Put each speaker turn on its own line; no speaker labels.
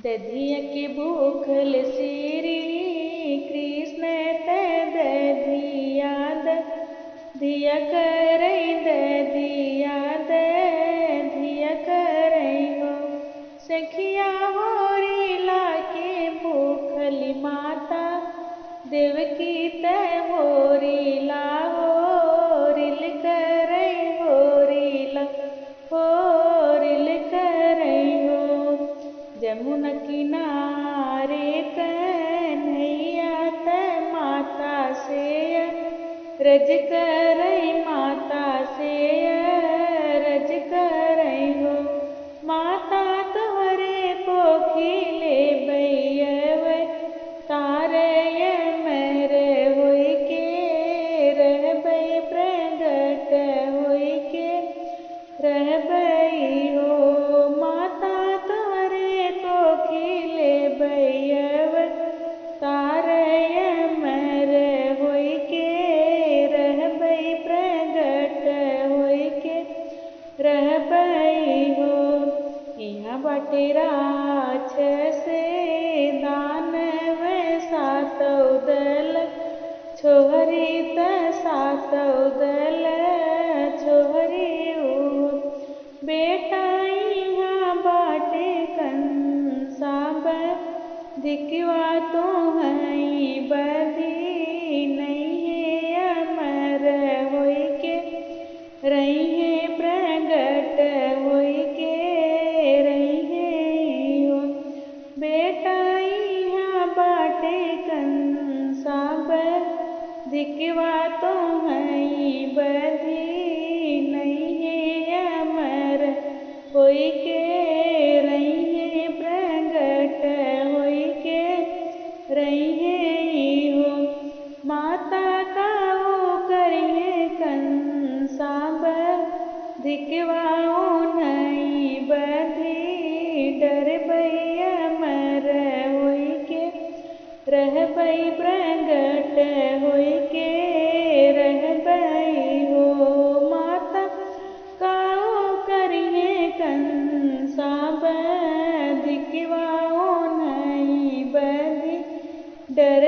दधिया के भूखल श्री कृष्ण ते दधिया दधिया करई दधिया दधिया करई हो सखिया होरी लाके भूखली माता देवकी ते होरीला होरिल करई होरीला होरिल करई हो जमुना किनारे कन्हैया ते माता से रज करई माता से रज करई हो माता तोहरे कोखिले बैयव तारय मर होई के रहबै प्रगट होई के रहबै हो माता तोहरे कोखिले बैयव तारय मर होई के रहबै प्रगट होई के रहबै हो यहाँ बाटे राक्षस दानव सातौ दल छोहरी त सातौ दल छोहरी हो बेटा यहाँ बाटे कंसा दिखवा तो हई बदी नहीं अमर होई के रही है प्रगट होई के रही है हो बेटा यहाँ बाटे कंसा दिखवा तो हई बदी नहीं है अमर होई के रही है प्रगट होई के रही है हो माता का वो करिए कंसा दिखवाओ नहीं बधी डर अमर होई के रहबै प्रगट होई के रहबै हो माता काओ करिए कंसा दिखवाओ नहीं बधी डर